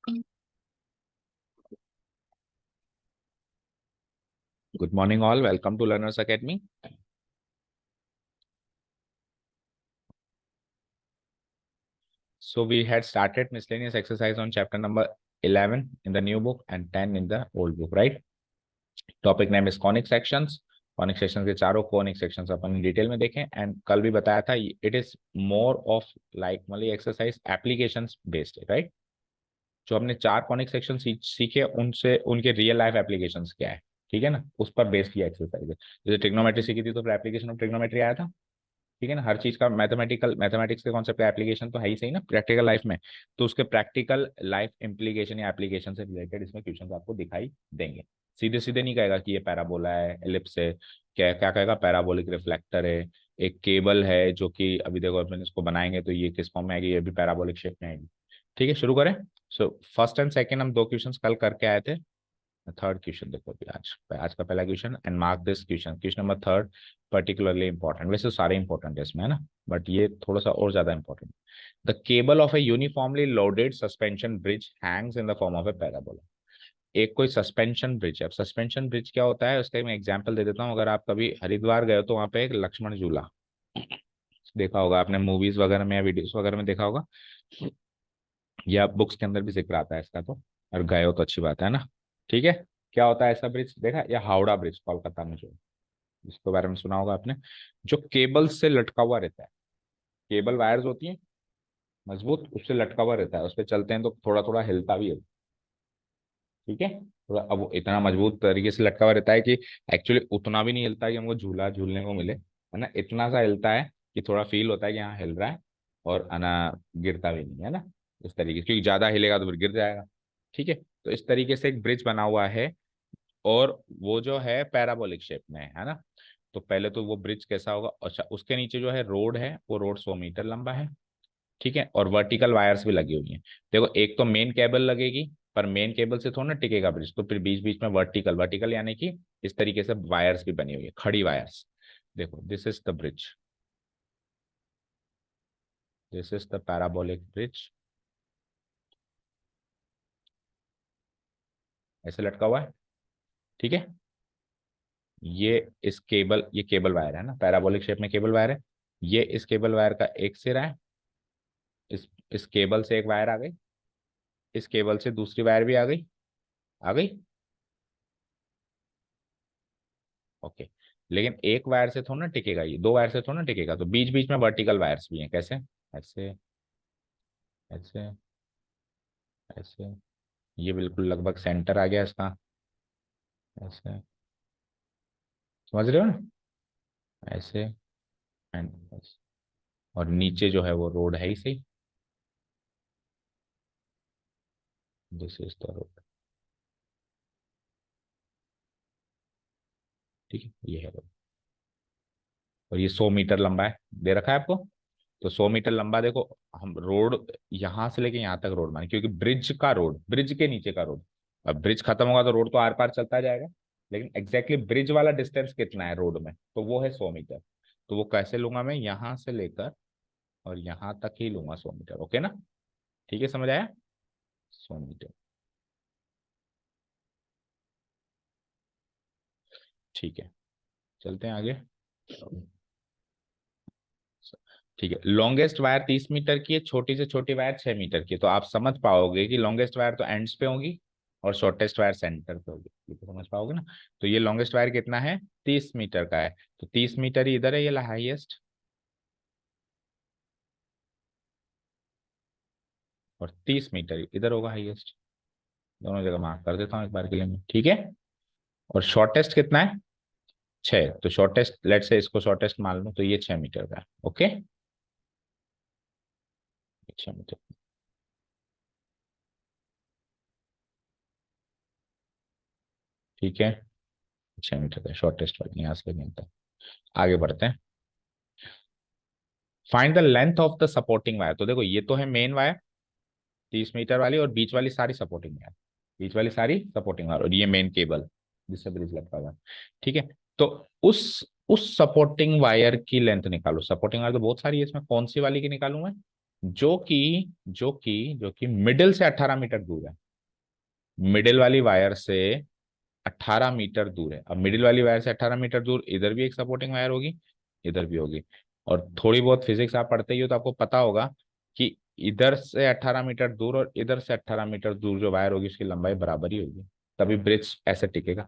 Good morning, all. Welcome to Learners Academy. So we had started miscellaneous exercise on chapter number 11 in the new book and 10 in the old book, right? Topic name is conic sections. Conic section के चारों conic sections अपन detail में देखें and कल भी बताया था it is more of like मतलब exercise applications based है, राइट? जो हमने चार कॉनिक सेक्शन सीखे उनसे उनके रियल लाइफ एप्लीकेशंस क्या है, ठीक है ना, उस पर बेस्ड किया एक्सरसाइज है। जैसे ट्रिग्नोमेट्री सीखी थी तो फिर एप्लीकेशन ऑफ ट्रिग्नोमेट्री आया था, ठीक है ना। हर चीज का मैथमेटिक्स के कॉन्सेप्ट का एप्लीकेशन तो है ही सही ना प्रैक्टिकल लाइफ में, तो उसके प्रैक्टिकल लाइफ इम्प्लीकेशन या एप्लीकेशन से रिलेटेड इसमें क्वेश्चन आपको दिखाई देंगे। सीधे सीधे नहीं कहेगा कि ये पैराबोला है, एलिप्स है, क्या क्या कहेगा, पैराबोलिक रिफ्लेक्टर है, एक केबल है जो कि अभी देखो अपन इसको बनाएंगे तो ये किस फॉर्म में आएगी, ये भी पैराबोलिक शेप में आएगी। ठीक है, शुरू करें। सो फर्स्ट एंड सेकेंड हम दो क्वेश्चन कल करके आए थे। थर्ड क्वेश्चन देखो अभी आज का पहला question and mark this question, question number third particularly important, वैसे सारे इंपॉर्टेंट है इसमें है ना, बट ये थोड़ा सा और ज्यादा important. The cable of A uniformly loaded suspension bridge Hanks in the form of A parabola. एक कोई सस्पेंशन ब्रिज है। अब सस्पेंशन ब्रिज क्या होता है उसका मैं एग्जांपल दे देता हूँ। अगर आप कभी हरिद्वार गए हो तो वहां पे एक लक्ष्मण झूला देखा होगा आपने, मूवीज वगैरह में या वीडियोस वगैरह में देखा होगा, या बुक्स के अंदर भी जिक्र आता है इसका, तो और गए हो तो अच्छी बात है ना। ठीक है, क्या होता है ऐसा ब्रिज देखा, या हावड़ा ब्रिज कोलकाता में जो, इसके बारे में सुना होगा आपने, जो केबल से लटका हुआ रहता है। केबल वायर्स होती हैं मजबूत, उससे लटका हुआ रहता है, उस पर चलते हैं तो थोड़ा थोड़ा हिलता भी है, ठीक है। थोड़ा अब वो इतना मजबूत तरीके से लटका हुआ रहता है कि एक्चुअली उतना भी नहीं हिलता कि हमको झूला झूलने को मिले, है ना, इतना सा हिलता है कि थोड़ा फील होता है कि हाँ हिल रहा है, और अना गिरता भी नहीं है ना, इस तरीके से, क्योंकि ज्यादा हिलेगा तो फिर गिर जाएगा। ठीक है, तो इस तरीके से एक ब्रिज बना हुआ है, और वो जो है पैराबोलिक शेप में है ना। तो पहले तो वो ब्रिज कैसा होगा, अच्छा उसके नीचे जो है रोड है, वो रोड 100 मीटर लंबा है, ठीक है, और वर्टिकल वायर्स भी लगी हुई हैं। देखो एक तो मेन केबल लगेगी, पर मेन केबल से थोड़ा ना टिकेगा ब्रिज, तो फिर बीच बीच में वर्टिकल वर्टिकल यानी कि इस तरीके से वायर्स भी बनी हुई है, खड़ी वायर्स। देखो this is the bridge, this is the parabolic bridge, ऐसे लटका हुआ है, ठीक है। ये केबल वायर है ना, पैराबोलिक शेप में केबल वायर है। ये इस केबल वायर का एक सिरा है, इस केबल से एक वायर आ गई, इस केबल से दूसरी वायर भी आ गई, आ गई, ओके। लेकिन एक वायर से थोड़ा ना टिकेगा, ये दो वायर से थोड़ा ना टिकेगा, तो बीच बीच में वर्टिकल वायर्स भी हैं, कैसे, ऐसे, ऐसे, ऐसे, ये बिल्कुल लगभग सेंटर आ गया इसका, ऐसे, समझ रहे हो ना, ऐसे एंड ऐसे। और नीचे जो है वो रोड है ही सही, दिस इज द रोड, ठीक है, ये है रोड, और ये 100 मीटर लंबा है, दे रखा है आपको। तो 100 मीटर लंबा देखो, हम रोड यहां से लेके यहां तक रोड माने, क्योंकि ब्रिज का रोड, ब्रिज के नीचे का रोड, अब ब्रिज खत्म होगा तो रोड तो आर पार चलता जाएगा, लेकिन एग्जैक्टली ब्रिज वाला डिस्टेंस कितना है रोड में, तो वो है 100 मीटर। तो वो कैसे लूंगा मैं, यहां से लेकर और यहां तक ही लूंगा 100 मीटर, ओके ना, ठीक है, समझ आया, 100 मीटर, ठीक है, चलते हैं आगे। ठीक है, लॉन्गेस्ट वायर 30 मीटर की है, छोटी से छोटी वायर 6 मीटर की है, तो आप समझ पाओगे कि लॉन्गेस्ट वायर तो एंड्स पे होगी और शॉर्टेस्ट वायर सेंटर पे होगी, ये तो समझ पाओगे ना। तो ये लॉन्गेस्ट वायर कितना है, 30 मीटर का है, तो 30 मीटर ही इधर है, ये हाईएस्ट, और 30 मीटर ही इधर होगा हाईएस्ट, दोनों जगह मार्क कर देता हूँ एक बार के लिए मैं, ठीक है। और शॉर्टेस्ट कितना है, 6, तो शॉर्टेस्ट लेट से इसको शॉर्टेस्ट मान लो, तो ये 6 मीटर का है, ओके, 6 मीटर, ठीक है, 6 मीटर का शॉर्टेस्ट वाली यहाँ से मिलता है। आगे बढ़ते हैं, find the length of the supporting wire. तो देखो ये तो है मेन वायर 30 मीटर वाली, और बीच वाली सारी सपोर्टिंग वायर, बीच वाली सारी सपोर्टिंग वायर, और ये मेन केबल जिससे ब्रिज लटका हुआ है, ठीक है। तो उस सपोर्टिंग वायर की लेंथ निकालो, सपोर्टिंग वायर तो बहुत सारी है, इसमें कौन सी वाली की निकालूं मैं, जो कि मिडिल से 18 मीटर दूर है, मिडिल वाली वायर से 18 मीटर दूर है। अब मिडिल वाली वायर से 18 मीटर दूर इधर भी एक सपोर्टिंग वायर होगी, इधर भी होगी। और थोड़ी बहुत फिजिक्स आप पढ़ते ही हो तो आपको पता होगा कि इधर से 18 मीटर दूर और इधर से 18 मीटर दूर जो वायर होगी उसकी लंबाई बराबर ही होगी, तभी ब्रिज ऐसे टिकेगा,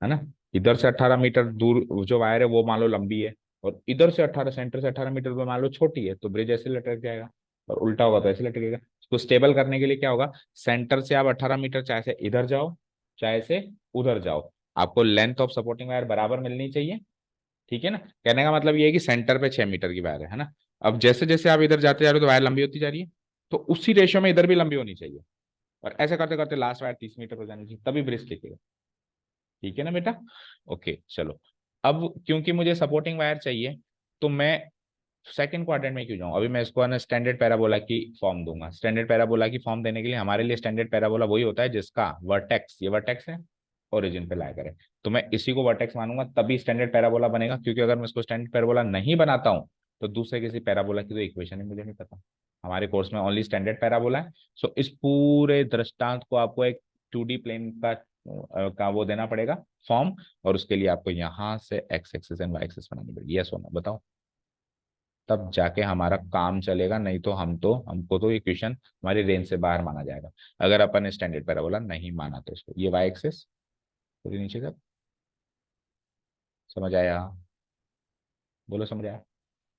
है ना। इधर से 18 मीटर दूर जो वायर है वो मान लो लंबी है, और इधर से 18 सेंटर से 18 मीटर दूर मान लो छोटी है, तो ब्रिज ऐसे लटक जाएगा। और उल्टा होगा तो ऐसे लटकेगा। इसको स्टेबल करने के लिए क्या होगा, सेंटर से आप 18 मीटर चाहे से इधर जाओ चाहे से उधर जाओ, आपको लेंथ ऑफ सपोर्टिंग वायर बराबर मिलनी चाहिए। ठीक है ना। कहने का मतलब ये है कि सेंटर पे 6 मीटर की वायर है ना। अब जैसे जैसे आप इधर जाते जा रहे हो तो वायर लंबी होती जा रही है, तो उसी रेशियो में इधर भी लंबी होनी चाहिए। और ऐसे करते करते लास्ट वायर 30 मीटर हो जानी चाहिए, तभी ब्रिज टिकेगा। ठीक है ना बेटा। ओके चलो। अब क्योंकि मुझे सपोर्टिंग वायर चाहिए, तो मैं सेकंड क्वाड्रेंट में क्यों जाऊं, अभी मैं इसको ना स्टैंडर्ड पैराबोला की फॉर्म दूंगा। स्टैंडर्ड पैराबोला की फॉर्म देने के लिए हमारे लिए स्टैंडर्ड पैराबोला वही होता है जिसका वर्टेक्स, ये वर्टेक्स है, ओरिजिन पे ला करे। तो मैं इसी को वर्टेक्स मानूंगा, तभी स्टैंडर्ड पैराबोला बनेगा। क्योंकि अगर मैं इसको स्टैंडर्ड पैराबोला नहीं बनाता हूं तो दूसरे किसी पैराबोला की तो इक्वेशन ही मुझे नहीं पता। हमारे कोर्स में ओनली स्टैंडर्ड पैराबोला है। सो इस पूरे दृष्टांत को आपको एक 2D प्लेन का वो देना पड़ेगा फॉर्म, और उसके लिए आपको यहां से X axis and Y axis बनानी पड़ेगी। यस होना बताओ, तब जाके हमारा काम चलेगा, नहीं तो हमको तो ये क्वेश्चन हमारी रेंज से बाहर माना जाएगा अगर अपन स्टैंडर्ड पैराबोला नहीं माना तो। इसको ये वाई एक्सिस पूरी नीचे तक समझ आया, बोलो समझ आया।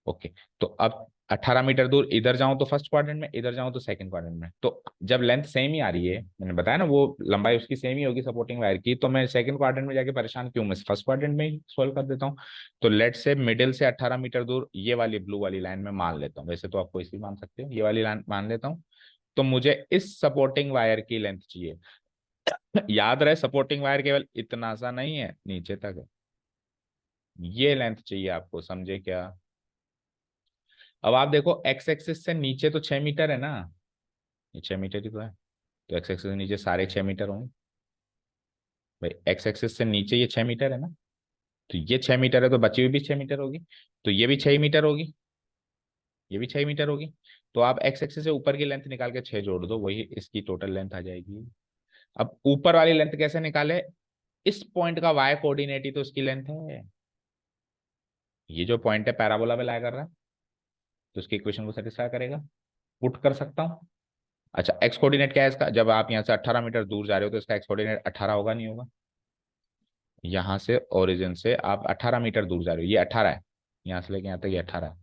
ओके। तो अब 18 मीटर दूर इधर जाऊं तो फर्स्ट क्वाड्रेंट में, इधर जाऊं तो सेकंड क्वाड्रेंट में। तो जब लेंथ सेम ही आ रही है, मैंने बताया ना वो लंबाई उसकी सेम ही होगी सपोर्टिंग वायर की, तो मैं सेकंड क्वाड्रेंट में जाके परेशान क्यों, मैं फर्स्ट क्वाड्रेंट में ही सोल्व कर देता हूँ। तो लेट से मिडिल से 18 मीटर दूर ये वाली ब्लू वाली लाइन में मान लेता हूँ, वैसे तो आपको इसी मान सकते हो, ये वाली लाइन मान लेता हूँ। तो मुझे इस सपोर्टिंग वायर की लेंथ चाहिए। याद रहे सपोर्टिंग वायर केवल इतना सा नहीं है, नीचे तक है, ये लेंथ चाहिए आपको, समझे क्या। अब आप देखो एक्स एक्सिस से नीचे तो 6 मीटर है ना, ये 6 मीटर ही तो है। तो एक्स एक्सिस से नीचे सारे 6 मीटर होंगे। भाई एक्स एक्सिस से नीचे ये 6 मीटर है ना, तो ये 6 मीटर है तो बची हुई भी 6 मीटर होगी। तो ये भी 6 मीटर होगी, ये भी 6 मीटर होगी। तो आप एक्स एक्सिस से ऊपर की लेंथ निकाल के 6 जोड़ दो, वही इसकी टोटल लेंथ आ जाएगी। अब ऊपर वाली लेंथ कैसे निकाले, इस पॉइंट का वाई कोऑर्डिनेट ही तो इसकी लेंथ है। ये जो पॉइंट है पैराबोला पे लाया कर रहा है, तो उसकी इक्वेशन को सेटिस्फाई करेगा, पुट कर सकता हूँ। अच्छा एक्स कोऑर्डिनेट क्या है इसका, जब आप यहाँ से 18 मीटर दूर जा रहे हो तो इसका एक्स कोऑर्डिनेट 18 होगा नहीं होगा। यहाँ से ओरिजिन से आप 18 मीटर दूर जा रहे हो, ये 18 है, यहाँ से लेके यहाँ तक ये 18 है,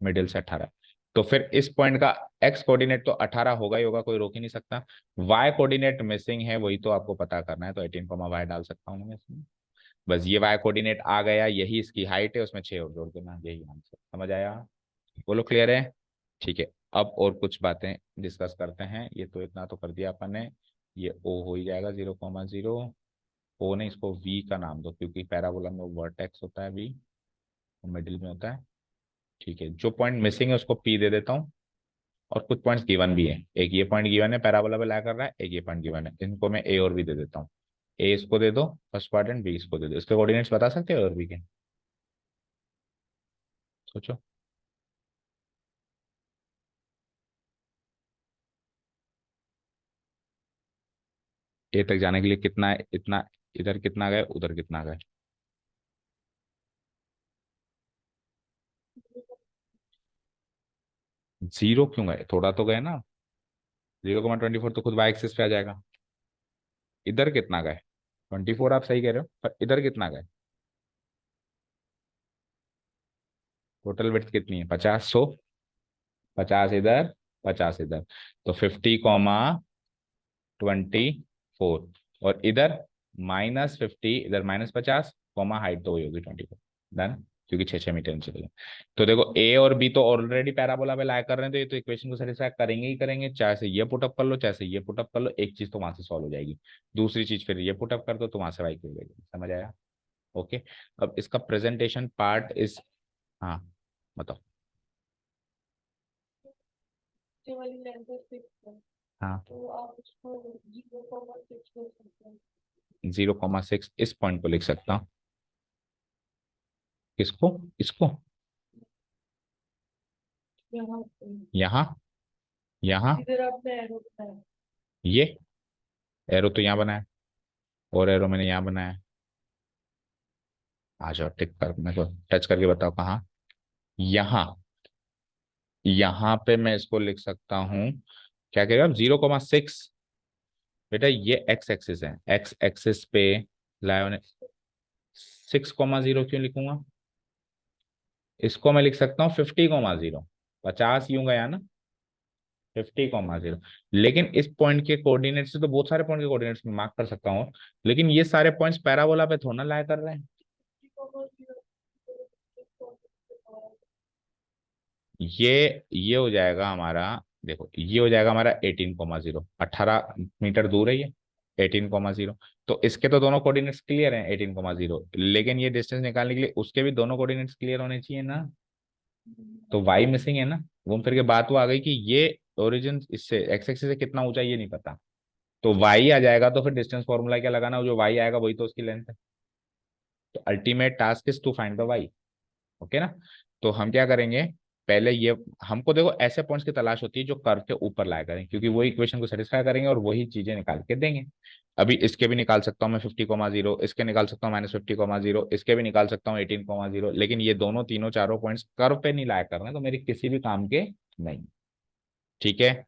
मिडिल से 18। तो फिर इस पॉइंट का एक्स कोऑर्डिनेट तो 18 होगा ही होगा, कोई रोक ही नहीं सकता। वाई कोऑर्डिनेट मिसिंग है, वही तो आपको पता करना है, तो 18 वाई डाल सकता हूँ मैं इसमें। बस ये वाई कोऑर्डिनेट आ गया, यही इसकी हाइट है, उसमें 6 और जोड़ देना, यही आंसर। समझ आया, बोलो क्लियर है। ठीक है। अब और कुछ बातें डिस्कस करते हैं, ये तो इतना तो कर दिया अपन ने। ये ओ हो ही जाएगा 0,0। ओ ने इसको वी का नाम दो, क्योंकि पैराबोला में वर्टेक्स होता है वी, मिडिल में होता है। ठीक है, जो पॉइंट मिसिंग है उसको पी दे देता हूँ। और कुछ पॉइंट्स गिवन भी है, एक ये पॉइंट गिवन है पैराबोला पे ला कर रहा है, एक ये पॉइंट गिवन है, इनको मैं ए और बी दे देता हूँ। ए इसको दे दो फर्स्ट क्वाड्रेंट, बी इसको दे दो। इसके कोऑर्डिनेट्स बता सकते हो और बी के, सोचो। ए तक जाने के लिए कितना है, इतना, इधर कितना गए उधर कितना गए, 0 क्यों गए, थोड़ा तो गए ना। 0,24 तो खुद वाई एक्सिस पे आ जाएगा। इधर कितना गए, 24 आप सही कह रहे हो, पर इधर कितना गए, टोटल विड्थ कितनी है 50, 100, 50 इधर 50 इधर, तो 50,24। और इधर -50, इधर -50, कॉमा हाइट तो वही होगी 24। डन, क्योंकि 6 6 मीटर नीचे चले। तो देखो ए और बी तो ऑलरेडी पैराबोला पे लाया कर रहे हैं, तो ये तो इक्वेशन को सेटिस्फाई करेंगे ही करेंगे, चाहे से ये पुटअप कर लो चाहे से ये पुटअप कर लो, एक चीज तो वहां से सॉल्व हो जाएगी, दूसरी चीज फिर ये पुटअप कर दो तो वहां से वाई की हो जाएगी। समझ आया। ओके। अब इसका प्रेजेंटेशन पार्ट इस, हाँ बताओ। हाँ 0,6 इस पॉइंट को लिख सकता हूँ, किसको, इसको। यहाँ यहाँ ये एरो तो यहाँ बनाया और एरो मैंने यहाँ बनाया। आ जाओ, टिक कर मेरे को टच करके बताओ कहाँ। यहाँ यहाँ पे मैं इसको लिख सकता हूँ, क्या कहेगा 0,6। बेटा ये एक्स एक्सिस है, एक्स एक्सिस पे लाए 6,0 क्यों लिखूंगा, इसको मैं लिख सकता हूँ 50,0। 50 यूं गया ना, 50,0। लेकिन इस पॉइंट के कोऑर्डिनेट से तो बहुत सारे पॉइंट के कोऑर्डिनेट्स में मार्क कर सकता हूँ, लेकिन ये सारे पॉइंट्स पैराबोला पे थोड़ा ना लाया कर रहे हैं। ये हो जाएगा हमारा, देखो ये हो जाएगा हमारा 18,0, 18 मीटर दूर है ये 18,0। तो इसके तो दोनों कोऑर्डिनेट्स क्लियर हैं 18,0, लेकिन ये डिस्टेंस निकालने के लिए उसके भी दोनों कोऑर्डिनेट्स क्लियर होने चाहिए ना। तो वाई मिसिंग है ना, घूम फिर के बात वो आ गई कि ये ओरिजिन इससे एक्स एक्सिस से कितना ऊंचा ये नहीं पता। तो वाई आ जाएगा, तो फिर डिस्टेंस फॉर्मूला क्या लगाना, जो वाई आएगा वही तो उसकी लेंथ है। तो ultimate task is to find the Y. Okay ना। तो हम क्या करेंगे, पहले ये, हमको देखो ऐसे पॉइंट्स की तलाश होती है जो कर्व के ऊपर लाया करें, क्योंकि वही इक्वेशन को सेटिस्फाई करेंगे और वही चीजें निकाल के देंगे। अभी इसके भी निकाल सकता हूँ मैं 50,0, इसके निकाल सकता हूँ -50,0, इसके भी निकाल सकता हूँ 18,0, लेकिन ये दोनों तीनों चारों पॉइंट्स कर्व पे नहीं लाया कर रहे हैं, तो मेरे किसी भी काम के नहीं। ठीक है,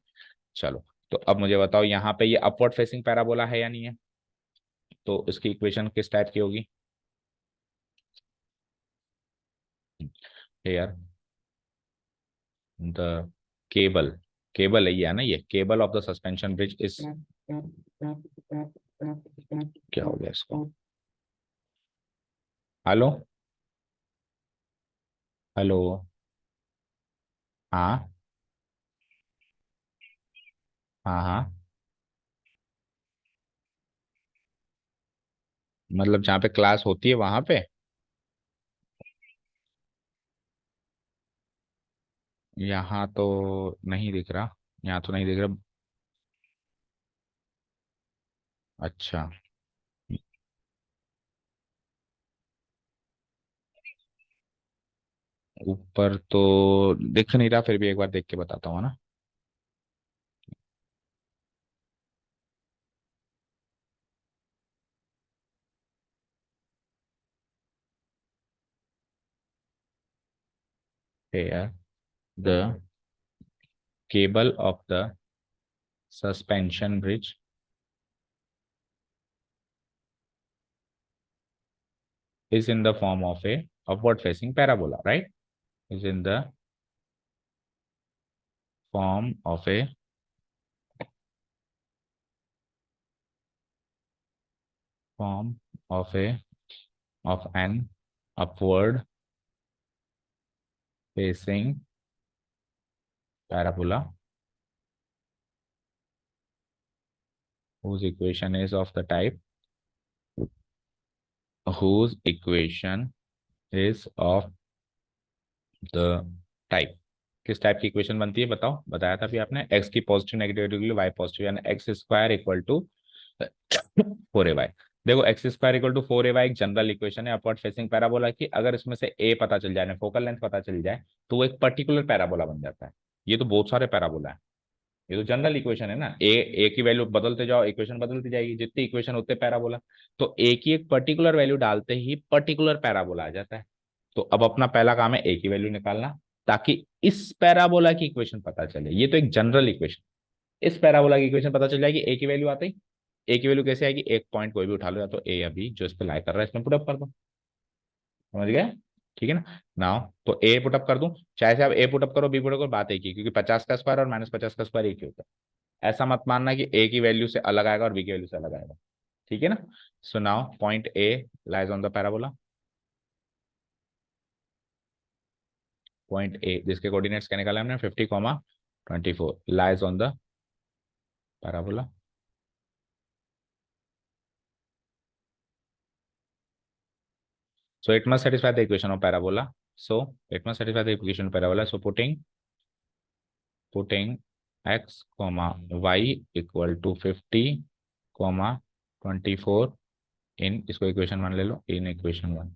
चलो। तो अब मुझे बताओ यहाँ पे ये अपवर्ड फेसिंग पैराबोला है या नहीं है, तो इसकी इक्वेशन किस टाइप की होगी। यार द केबल, केबल है ये, है ना, ये cable of the suspension bridge is, क्या हो गया इसको, हेलो, हेलो, हाँ हाँ हाँ, मतलब जहाँ पे क्लास होती है वहां पे। यहाँ तो नहीं दिख रहा, यहाँ तो नहीं दिख रहा। अच्छा, ऊपर तो दिख नहीं रहा, फिर भी एक बार देख के बताता हूँ ना। Here the cable of the suspension bridge is in the form of a upward facing parabola, right? Is in the form of a form of a of an upward facing parabola whose equation is of the type, whose equation is of the type. किस type की equation बनती है बताओ, बताया था अभी आपने, x की पॉजिटिव नेगेटिव के लिए वाई पॉजिटिव, यानी X square equal to 4 ay। देखो X square equal to 4 ay एक जनरल इक्वेशन है अपवर्ड फेसिंग पैराबोला की। अगर इसमें से ए पता चल जाए, फोकल लेंथ पता चल जाए, तो वो एक पर्टिकुलर पैराबोला बन जाता है। ये तो बहुत सारे पैराबोला है, ये तो जनरल इक्वेशन है ना। ए की वैल्यू बदलते जाओ, इक्वेशन बदलती जाएगी, जितनी इक्वेशन उतने पैराबोला। तो ए की एक पर्टिकुलर वैल्यू डालते ही पर्टिकुलर पैराबोला आ जाता है। तो अब अपना पहला काम है ए की वैल्यू निकालना, ताकि इस पैराबोला की इक्वेशन पता चले। ये तो एक जनरल इक्वेशन, इस पैराबोला की इक्वेशन पता चल जाएगी ए की वैल्यू आते ही। ए की वैल्यू कैसे आएगी, एक पॉइंट कोई भी उठा लो, या तो ए अभी जो इस पे लाई कर रहा है इसमें पुटअप कर दो, समझ गए। ठीक है ना। नाउ तो ए पुटअप कर दूं, चाहे से आप ए पुटअप करो बी पुटअप करो, बात एक ही, क्योंकि 50 का स्क्वायर और -50 का स्क्वायर एक ही होता है। ऐसा मत मानना कि ए की वैल्यू से अलग आएगा और बी की वैल्यू से अलग आएगा। ठीक है ना। So now point A lies on the parabola, point A जिसके कोऑर्डिनेट्स क्या निकाला हमने 50,24 lies on the parabola. So it must satisfy the equation of parabola. So it must satisfy the equation of parabola. So putting x comma y equal to 50 comma 24 in, इसको equation 1 ले लो, in equation 1,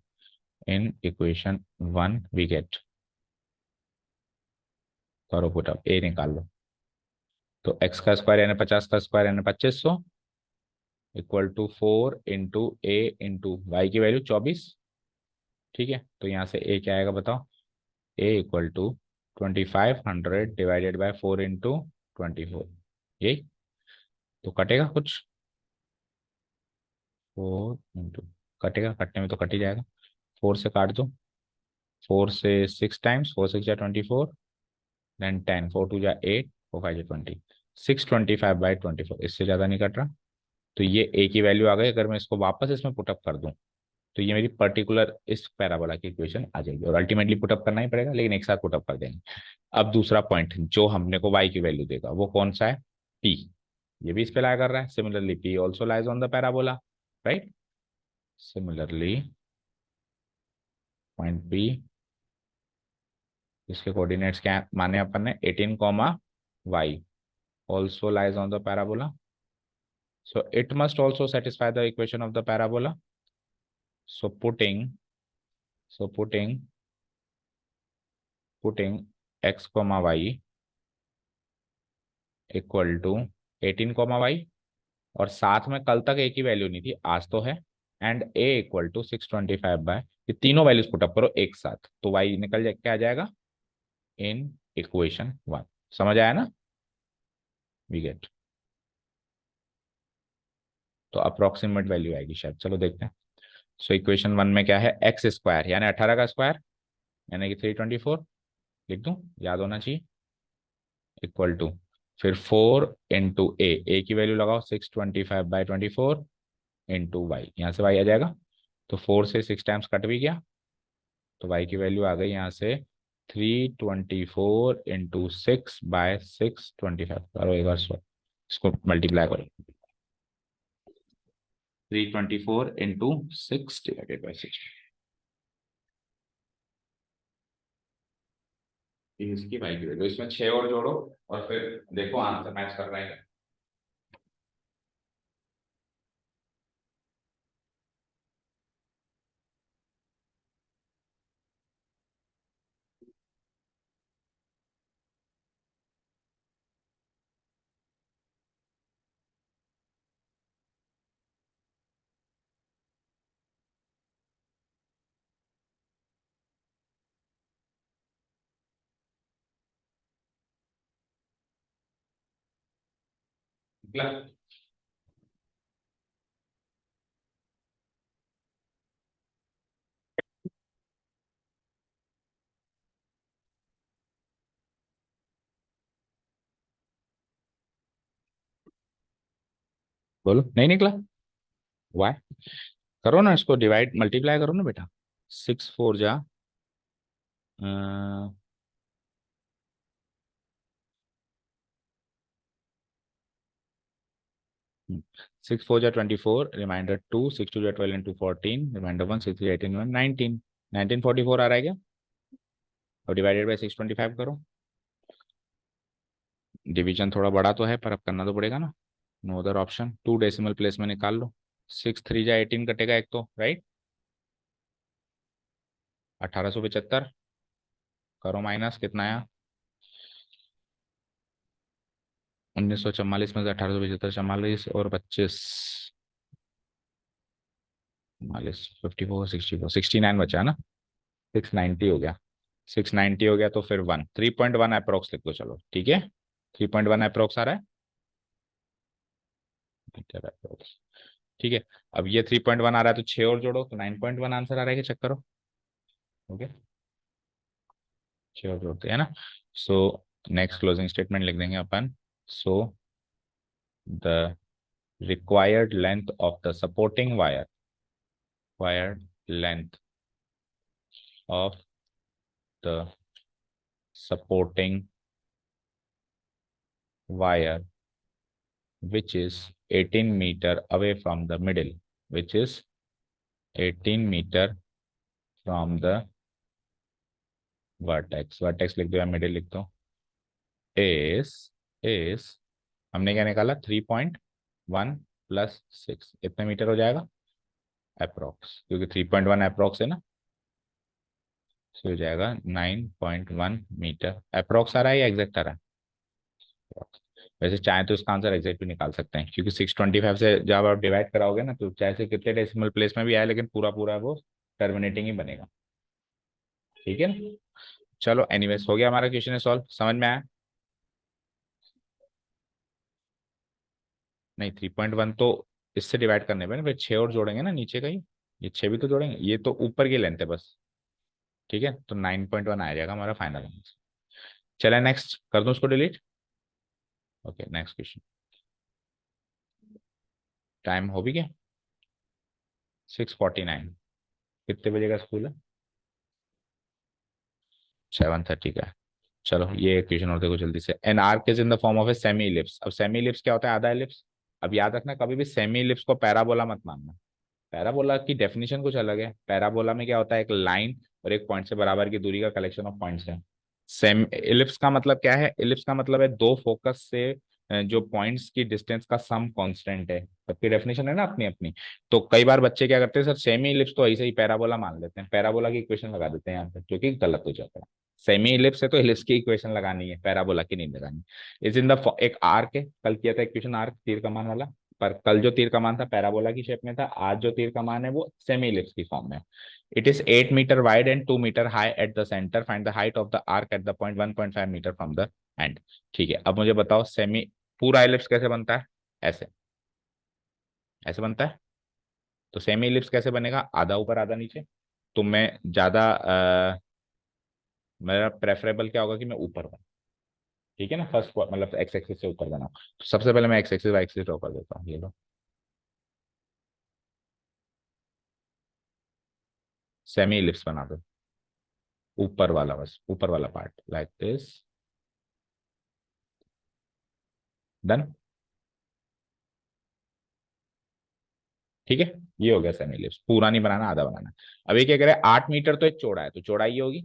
in equation 1 we get करो put up, ए निकाल लो। तो x का square यानी 50 का square यानी 2500 equal to 4 into A into Y की वैल्यू 24। ठीक है, तो यहाँ से ए क्या आएगा बताओ। A equal to 2500 divided by 4 into 24, यही तो कटेगा कुछ। 4 इंटू, कटेगा, कटने में तो कट ही जाएगा। 4 से काट दो, 4 से 6 टाइम्स, 4 6 जा 24, देन 10, 4 2 जा 8, 4 5 जा 20, 625/24, इससे ज़्यादा नहीं कट रहा। तो ये ए की वैल्यू आ गई। अगर मैं इसको वापस इसमें पुटअप कर दूं तो ये मेरी पर्टिकुलर इस पैराबोला की इक्वेशन आ जाएगी, और अल्टीमेटली पुटअप करना ही पड़ेगा, लेकिन एक साथ पुटअप कर देंगे। अब दूसरा पॉइंट जो हमने को वाई की वैल्यू देगा वो कौन सा है, पी। ये भी इस पे लाई कर रहा है। Similarly P also lies on the parabola, right. Similarly point P, इसके कोऑर्डिनेट्स क्या माने अपन ने, 18, also lies on the parabola, so it must also satisfy the equation of the parabola. So putting x comma y equal to 18, और साथ में कल तक ए की वैल्यू नहीं थी, आज तो है, एंड ए इक्वल टू 625, ये तीनों वैल्यूज पुटअप करो एक साथ तो वाई निकल जाए, क्या आ जाएगा, इन इक्वेशन 1। समझ आया ना, वी गेट। तो अप्रोक्सीमेट वैल्यू आएगी शायद, चलो देखते हैं। सो इक्वेशन 1 में क्या है, एक्स स्क्वायर यानी 18 का स्क्वायर यानी कि 324, लिख दूं, याद होना चाहिए, इक्वल टू, फिर 4 इंटू ए की वैल्यू लगाओ 625/24 इंटू वाई, यहाँ से वाई आ जाएगा। तो 4 से 6 टाइम्स कट भी गया, तो वाई की वैल्यू आ गई यहाँ से 324 इंटू 6/625 करो एक बार, इसको मल्टीप्लाई करो, 324 इंटू 6 डिवाइडेड बाई 6, इसकी वाई की वैल्यू, इसमें 6 और जोड़ो और फिर देखो आंसर मैच कर रहा है। निकला? बोलो, नहीं निकला? वाई, करो ना इसको डिवाइड, मल्टीप्लाई करो ना बेटा। 6 4 जा 6 4 जा 24, रिमाइंडर 2, 6 2 जा 12 इंटू 14, रिमाइंडर 1, 6 3 18 1 19, 1944 आ रहा है क्या? और डिवाइडेड बाई 625 करो। डिवीजन थोड़ा बड़ा तो है पर अब करना तो पड़ेगा ना, no other option. 2 decimal place में निकाल लो, 6 3 जा 18 कटेगा एक तो, राइट। 1875 करो माइनस, कितना आया, 1944 में से 1875 44 और 25, 44 54 64 69 बचा है ना, 690 हो गया। 690 हो गया तो फिर 3.1 अप्रोक्स लिख दो, चलो ठीक है, 3.1 अप्रोक्स आ रहा है, मीटर अप्रोक्स। ठीक है, अब ये 3.1 आ रहा है तो 6 और जोड़ो तो 9.1 आंसर आ रहा है कि, चेक करो। ओके, 6 और जोड़ते हैं ना। सो नेक्स्ट क्लोजिंग स्टेटमेंट लिख देंगे अपन। So the required length of the supporting wire, required length of the supporting wire which is 18 meter away from the middle, which is 18 meter from the vertex, vertex लिख दो या middle लिख दो, is हमने क्या निकाला, 3.1 प्लस 6 इतने metre हो जाएगा अप्रोक्स, क्योंकि 3.1 अप्रोक्स है ना। तो हो जाएगा 9.1 मीटर। अप्रोक्स आ रहा है या एग्जैक्ट आ रहा है? वैसे चाहे तो इसका आंसर एग्जैक्ट भी निकाल सकते हैं, क्योंकि 625 से जब आप डिवाइड कराओगे ना, तो चाहे से कितने डेसिमल प्लेस में भी आए, लेकिन पूरा पूरा वो टर्मिनेटिंग ही बनेगा। ठीक है ना? चलो एनीवेज, हो गया हमारा क्वेश्चन सॉल्व, समझ में आया? नहीं, 3.1 तो इससे डिवाइड करने पे ना, फिर 6 और जोड़ेंगे ना नीचे का ही, ये 6 भी तो जोड़ेंगे, ये तो ऊपर की लेंथ है बस। ठीक है, तो 9.1 आ जाएगा हमारा फाइनल आंसर। चले नेक्स्ट कर दूं उसको delete. Okay, next question. Time हो भी गया 6:49। कितने बजे का स्कूल है? 7:30 का है। चलो ये क्वेश्चन और देखो जल्दी से। An arc is in the form of a semi ellipse. अब सेमी इलिप्स क्या होता है? आधा इलिप्स। अब याद रखना, कभी भी सेमी इलिप्स को पैराबोला मत मानना। पैराबोला की डेफिनेशन कुछ अलग है। पैराबोला में क्या होता है? एक लाइन और एक पॉइंट से बराबर की दूरी का कलेक्शन ऑफ पॉइंट्स है। सेम इलिप्स का मतलब क्या है? इलिप्स का मतलब है दो फोकस से जो पॉइंट्स की डिस्टेंस का सम कांस्टेंट है। सबकी डेफिनेशन है ना अपनी अपनी। तो कई बार बच्चे क्या करते हैं, सर सेमी इलिप्स तो ऐसे ही पैराबोला मान लेते हैं, पैराबोला की इक्वेशन लगा देते हैं यहाँ पे, जो कि गलत हो जाता है। सेमी इलिप्स है तो इलिप्स की इक्वेशन लगानी है, पैराबोला की नहीं लगानी। इज इन द एक आर्क है, कल किया था इक्वेशन आर्क तीर कमान वाला। पर कल जो तीर कमान था पैराबोला की शेप में था, आज जो तीर कमान है वो सेमी इलिप्स की फॉर्म में है। It is 8 metre wide and 2 metre high at the centre, find the height of the arc at the point 1.5 metre from the end. ठीक है, अब मुझे बताओ सेमी पूरा इलिप्स कैसे बनता है? ऐसे, ऐसे बनता है। तो सेमी इलिप्स कैसे बनेगा? आधा ऊपर आधा नीचे। तो मैं ज्यादा मेरा प्रेफरेबल क्या होगा कि मैं ऊपर बनाऊं। ठीक है ना, फर्स्ट मतलब एक्स एक्सिस से ऊपर बनाऊं। तो सबसे पहले मैं x axis y axis draw कर देता हूँ, ये लो। सेमी इलिप्स बना दो, ऊपर वाला, बस ऊपर वाला पार्ट लाइक दिस। डन। ठीक है, ये हो गया सेमी इलिप्स। पूरा नहीं बनाना, आधा बनाना है। अब ये क्या करे, 8 मीटर तो एक चौड़ा है, तो चौड़ाई ये होगी,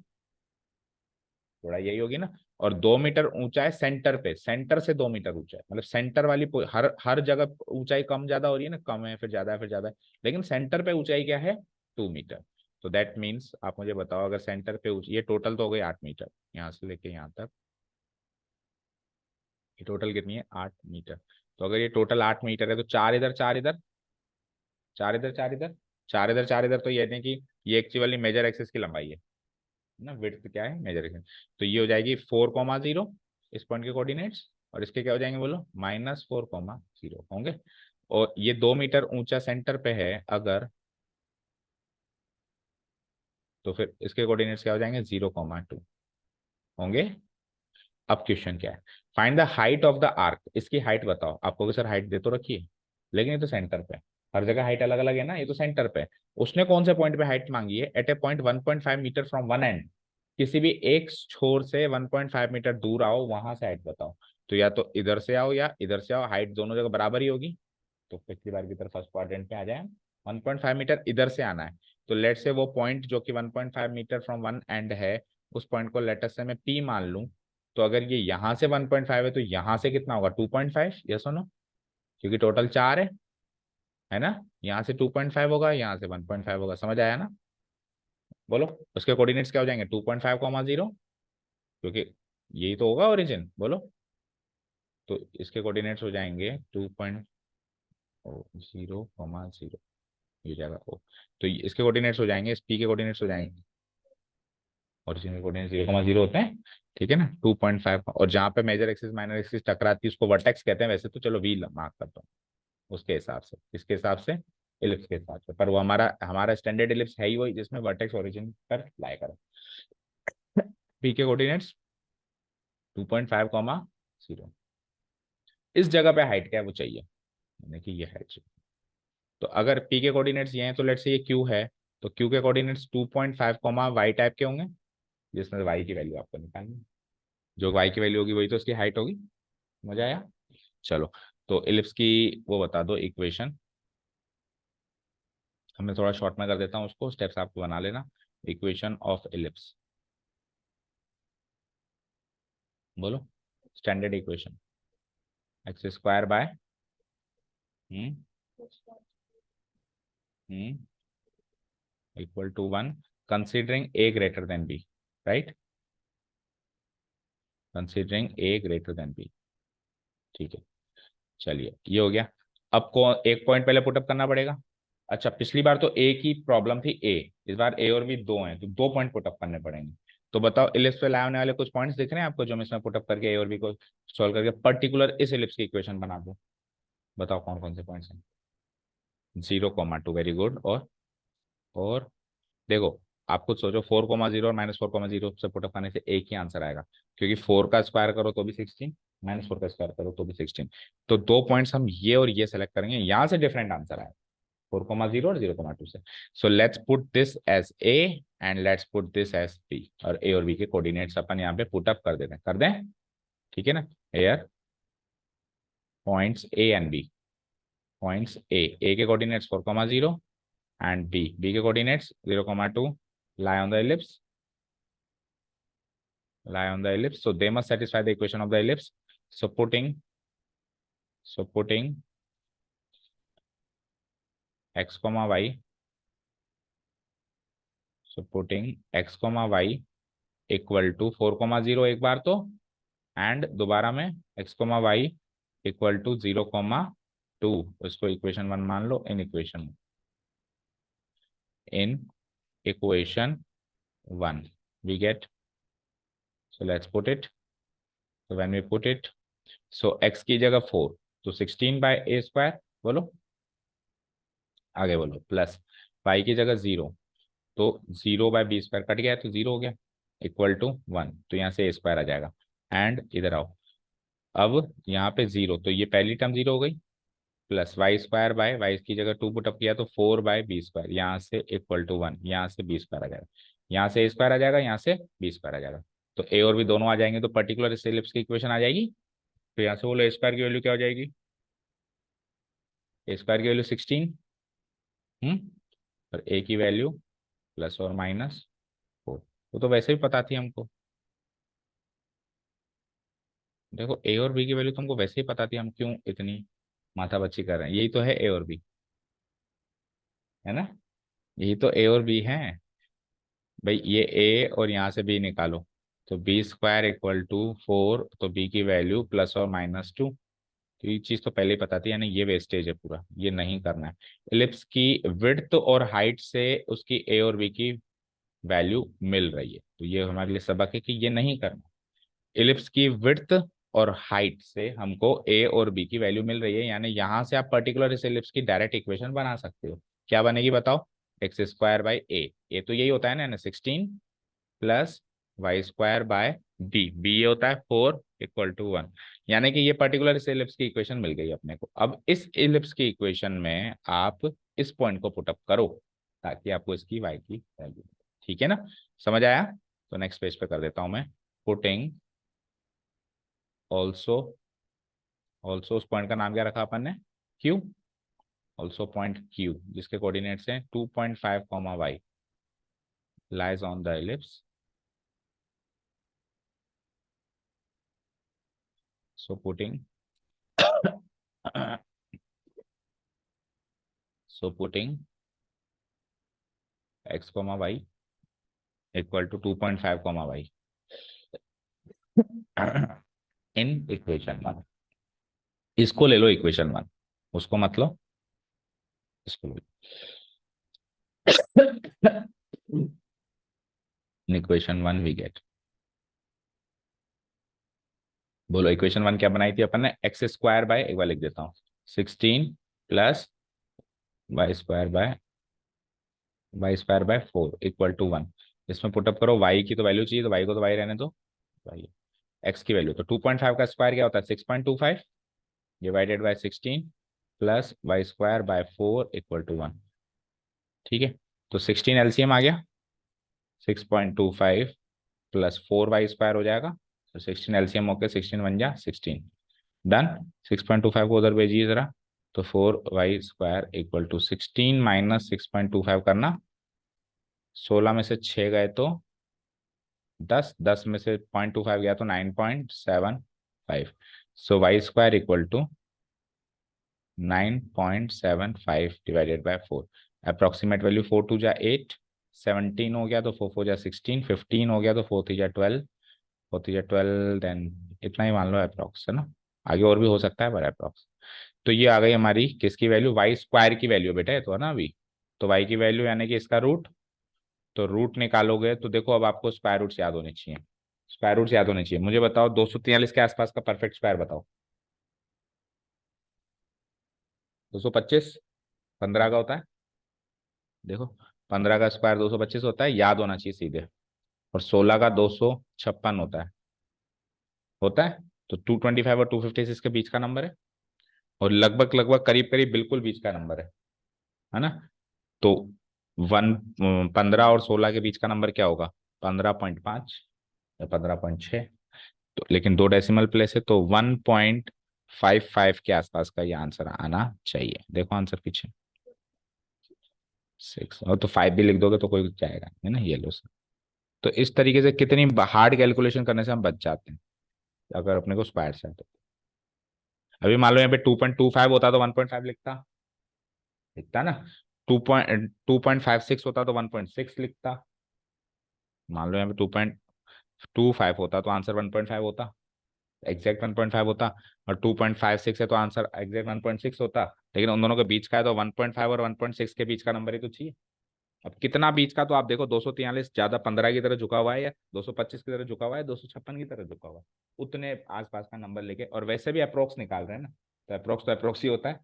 चौड़ाई यही होगी ना। और 2 मीटर ऊंचा है सेंटर पे, सेंटर से 2 मीटर ऊंचा है, मतलब सेंटर वाली हर हर जगह ऊंचाई कम ज्यादा हो रही है ना, कम है फिर ज्यादा है फिर ज्यादा है। लेकिन सेंटर पे ऊंचाई क्या है? 2 मीटर। तो दैट मीन्स आप मुझे बताओ, अगर सेंटर पे ये टोटल तो हो गई 8 मीटर, यहाँ से लेके यहाँ तक ये टोटल कितनी है? 8 मीटर। तो अगर ये टोटल 8 मीटर है, तो चार इधर चार इधर, चार इधर चार इधर, चार इधर चार इधर, तो ये है कि ये एक्चुअली मेजर एक्सिस की लंबाई है ना, विड्थ क्या है? Major axis. तो ये हो जाएगी 4,0 इस पॉइंट के कोऑर्डिनेट्स, और इसके क्या हो जाएंगे बोलो? -4,0 होंगे। और ये 2 मीटर ऊंचा सेंटर पे है अगर, तो फिर इसके कोऑर्डिनेट्स क्या हो जाएंगे? 0,2 होंगे। अब क्वेश्चन क्या है? Find the height of the arc. इसकी हाइट बताओ। आपको सर हाइट दे तो रखी है, लेकिन ये तो सेंटर पे है। हर जगह हाइट अलग अलग है ना, ये तो सेंटर पे है। उसने कौन से पॉइंट पे हाइट मांगी है? At a point 1.5 metre from one end. किसी भी एक छोर से 1.5 मीटर दूर आओ, वहां से हाइट बताओ। तो या तो इधर से आओ या इधर से आओ, हाइट दोनों जगह बराबर ही होगी। तो पिछली बार की तरफ फर्स्ट क्वाड्रेंट में आ जाए। 1.5 मीटर इधर से आना है। तो लेट से वो पॉइंट जो कि 1.5 मीटर फ्रॉम वन एंड है, उस पॉइंट को लेटर से मैं पी मान लूं। तो अगर ये यहाँ से 1.5 है, तो यहाँ से कितना होगा? 2.5, यस और नो? क्योंकि टोटल 4 है ना। यहाँ से 2.5 होगा, यहाँ से 1.5 होगा, समझ आया ना? बोलो उसके कोऑर्डिनेट्स क्या हो जाएंगे? 2.5,0, क्योंकि यही तो होगा ओरिजिन, बोलो। तो इसके कोऑर्डिनेट्स हो जाएंगे 2.0,0 ये जाएगा ओ। तो इसके कोऑर्डिनेट्स हो जाएंगे, इस पी के कोऑर्डिनेट्स हो जाएंगे, ओरिजिनल कोऑर्डिनेट 0,0 होते हैं। ठीक है ना, 2.5। और जहाँ पे मेजर एक्सिस माइनर एक्सिस टकराती है उसको वर्टेक्स कहते हैं, वैसे तो चलो वी मार्क करता हूँ उसके हिसाब से, इसके हिसाब से, इलिप्स के हिसाब से। पर वो हमारा हमारा स्टैंडर्ड इलिप्स है ही वही, जिसमें वर्टेक्स ओरिजिन पर लाई करें। पी के कोऑर्डिनेट्स 2.5,0। इस जगह पे हाइट क्या है वो चाहिए, यानी कि ये हाइट चाहिए। तो अगर पी के कोऑर्डिनेट्स ये हैं, तो लेट्स से ये क्यू है। तो क्यू के कोऑर्डिनेट्स 2.5 वाई टाइप के होंगे, जिसमें वाई की वैल्यू आपको निकालनी है। जो वाई की वैल्यू होगी वही तो उसकी हाइट होगी। मजा आया? चलो, तो इलिप्स की वो बता दो इक्वेशन। मैं थोड़ा शॉर्ट में कर देता हूँ उसको, स्टेप्स आपको बना लेना। इक्वेशन ऑफ इलिप्स, बोलो। Standard equation, x square by hmm hmm equal to 1 considering a greater than b, right, considering a greater than b. ठीक है, चलिए ये हो गया। अब को एक पॉइंट पहले पुटअप करना पड़ेगा। अच्छा, पिछली बार तो ए की प्रॉब्लम थी ए, इस बार ए और बी दो हैं, तो दो पॉइंट पुटअप करने पड़ेंगे। तो बताओ इलिप्स पे लाए होने वाले कुछ पॉइंट्स दिख रहे हैं आपको, जो मैं इसमें पुटअप करके ए और बी को सॉल्व करके पर्टिकुलर इस इलिप्स की इक्वेशन बना दूं। बताओ कौन कौन से पॉइंट्स हैं। 0,2, वेरी गुड। और देखो, आप खुद सोचो, 4,0 और -4,0 से पुटअप करने से एक ही आंसर आएगा, क्योंकि 4 का स्क्वायर करो तो भी 16, -4 का स्क्वायर करो तो भी 16। तो दो पॉइंट्स हम ये और ये सेलेक्ट करेंगे, यहां से डिफरेंट आंसर आएगा, 4,0 और 0,2 से। So let's put this as a and let's put this as b, और ए और बी के कोऑर्डिनेट्स अपन यहाँ पे पुटअप कर देते हैं, कर दें, ठीक है ना। एयर points a and b, points a के कोऑर्डिनेट्स 4,0 and B के coordinates 0,2 lie on the ellipse, so they must satisfy the equation of the ellipse. So putting x comma y, so putting x comma y equal to 4,0 एक बार तो, and दोबारा में x comma y equal to 0,2, इसको equation 1 मान लो, in equation 1 we get, so let's put it, so when we put it, so x की जगह 4, तो 16/a², बोलो आगे बोलो, प्लस y की जगह 0, तो 0/b² कट गया तो 0 हो गया, इक्वल टू 1, तो यहाँ से a² आ जाएगा। एंड इधर आओ, अब यहाँ पे 0, तो ये पहली टर्म 0 हो गई, प्लस y² की जगह 2 पुटअप किया तो 4/b², यहाँ से इक्वल टू 1, यहाँ से b² आ जाएगा, यहाँ से a² आ जाएगा, यहाँ से b² आ जाएगा, तो a और b दोनों आ जाएंगे, तो पर्टिकुलर इस एलिप्स की इक्वेशन आ जाएगी। तो यहाँ से बोलो a² की वैल्यू क्या हो जाएगी, a² की वैल्यू 16, और a की वैल्यू प्लस और माइनस 4, वो तो वैसे ही पता थी हमको। देखो ए और बी की वैल्यू तुमको वैसे ही पता थी, हम क्यों इतनी माथापच्ची कर रहे हैं, यही तो है ए और बी, है ना, यही तो ए और बी है भाई। ये ए और यहाँ से बी निकालो, तो b² इक्वल टू 4, तो बी की वैल्यू प्लस और -2, तो ये चीज तो पहले ही पता थी, यानी ये वेस्टेज है पूरा, ये नहीं करना है। इलिप्स की विड्थ और हाइट से उसकी ए और बी की वैल्यू मिल रही है, तो ये हमारे लिए सबक है कि ये नहीं करना। इलिप्स की विड्थ और हाइट से हमको ए और बी की वैल्यू मिल रही है, यानी यहां से आप पर्टिकुलर इस इलिप्स की डायरेक्ट इक्वेशन बना सकते हो। क्या बनेगी बताओ, x² बाई ए तो यही होता है ना 16, प्लस y²/b, ये होता है 4 इक्वल टू 1, यानी कि ये पर्टिकुलर इस इलिप्स की इक्वेशन मिल गई अपने को। अब इस इलिप्स की इक्वेशन में आप इस पॉइंट को पुटअप करो, ताकि आपको इसकी y की वैल्यू, ठीक है ना, समझ आया। तो नेक्स्ट पेज पे कर देता हूं मैं, पुटिंग ऑल्सो, उस पॉइंट का नाम क्या रखा अपन ने, Q, ऑल्सो पॉइंट Q जिसके कोऑर्डिनेट्स हैं 2.5, y lies on the ellipse, so putting x, y equal to 2.5, y in equation 1, इसको ले लो इक्वेशन 1, उसको मतलब इसको ले लो, इक्वेशन 1 वी गेट, बोलो इक्वेशन 1 क्या बनाई थी अपन ने, x², एक बार लिख देता हूँ, 16 प्लस y²/4 इक्वल टू 1, इसमें पुटअप करो, y की तो वैल्यू चाहिए, तो y को तो y रहने दो, y x की वैल्यू, तो 2.5 का स्क्वायर क्या होता है 6.25 divided by 16 plus y²/4 equal to 1, ठीक है। तो 16 एलसीएम आ गया, 6.25 प्लस 4y² हो जाएगा, तो 16 एलसीएम होकर 16 बन जा 16, डन। 6.25 को उधर भेजिए जरा, तो 4y² इक्वल टू 16 माइनस 6.25 करना, 16 में से 6 गए तो 10, 10 में से 0.25 गया तो 9.75, so y² equal to 9.75 divided by 4, approximate value 4 2 जा 8, 17 हो गया तो 4 4 जा 16, 15 हो गया तो 4 3 जा 12, 4 3 जा 12, देन इतना ही मान लो अप्रॉक्स, है ना। आगे और भी हो सकता है पर अप्रॉक्स। तो ये आ गई हमारी किसकी वैल्यू, वाई स्क्वायर की वैल्यू बेटा, है तो है ना अभी। तो वाई की वैल्यू यानी कि इसका रूट, तो रूट निकालोगे तो देखो अब आपको स्क्वायर रूट्स याद होने चाहिए, स्क्वायर रूट्स याद होने चाहिए। मुझे बताओ 243 के आसपास का परफेक्ट स्क्वायर बताओ। 225 15 का होता है, देखो 15 का स्क्वायर 225 होता है, याद होना चाहिए सीधे। और 16 का 256 होता है। तो 225 और 256 के बीच का नंबर है, और लगभग लगभग करीब करीब बिल्कुल बीच का नंबर है ना। तो 15 और 16 के बीच का नंबर क्या होगा, 15.5 या 15.6। तो लेकिन दो डेसिमल प्लेस है, तो 1.55 के आसपास का ये आंसर आना चाहिए। देखो आंसर पीछे 6, और तो 5 भी लिख दोगे तो कोई जाएगा, है ना, ये लो सर। तो इस तरीके से कितनी हार्ड कैलकुलेशन करने से हम बच जाते हैं अगर अपने को स्क्वायर से आता है। अभी मान लो यहाँ पे 2.25 होता तो 1.5 लिखता, लिखता ना। 2.56 होता तो 1.6 लिखता। मान लो यहाँ पे 2.25 होता तो आंसर 1.5 होता, एग्जैक्ट 1.5 होता। और 2.56 है तो आंसर एग्जैक्ट 1.6 होता। लेकिन उन दोनों के बीच का है तो 1.5 और 1.6 के बीच का नंबर ही तो चाहिए। अब कितना बीच का, तो आप देखो 243 ज्यादा 15 की तरह झुका हुआ है, या 225 की तरह झुका हुआ है, 256 की तरह झुका हुआ है। उतने आसपास का नंबर लेके, और वैसे भी अप्रोक्स निकाल रहे हैं ना, तो अप्रोक्स ही होता है।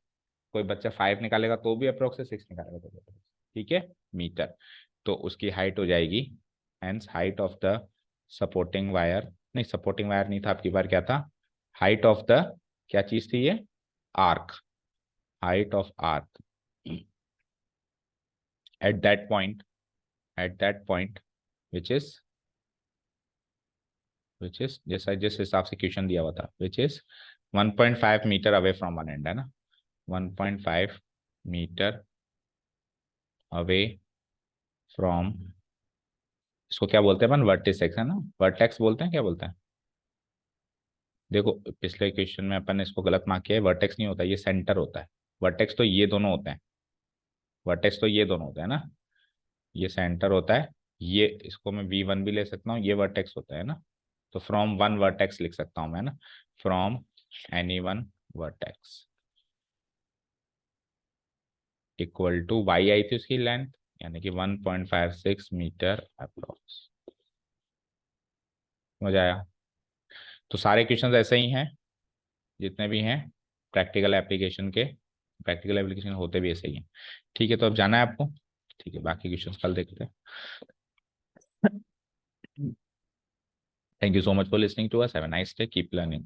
कोई बच्चा 5 निकालेगा तो भी अप्रोक्स है, 6 निकालेगा तो भी approx। ठीक है, मीटर। तो उसकी हाइट हो जाएगी, hence height of the supporting wire, नहीं सपोर्टिंग वायर नहीं था आपकी बार, क्या था, हाइट ऑफ द, क्या चीज थी ये, arc, height of arc at that point, at that point which is, जैसा जिस हिसाब से क्वेश्चन दिया हुआ था, which is 1.5 metre away from one end, है ना, 1.5 मीटर अवे फ्रॉम, इसको क्या बोलते हैं अपन, वर्टिसेक्स, है ना, वर्टेक्स बोलते हैं, क्या बोलते हैं। देखो पिछले क्वेश्चन में अपन ने इसको गलत मार्क किया है, वर्टेक्स नहीं होता, ये सेंटर होता है। वर्टेक्स तो ये दोनों होते हैं, वर्टेक्स तो ये दोनों होते हैं ना, ये सेंटर होता है। ये इसको मैं V1 भी ले सकता हूँ, ये वर्टेक्स होता है ना। तो फ्रॉम वन वर्टेक्स लिख सकता हूँ मैं ना, from any one vertex equal to Y I थी उसकी लेंथ, यानी कि 1.56 मीटर अप्रोक्स। समझ आया। तो सारे क्वेश्चन ऐसे ही हैं जितने भी हैं, प्रैक्टिकल एप्लीकेशन के, प्रैक्टिकल एप्लीकेशन होते भी ऐसे ही हैं। ठीक है, तो अब जाना है आपको। ठीक है, बाकी क्वेश्चंस कल देखते हैं। Thank you so much for listening to us, have a nice day, keep learning.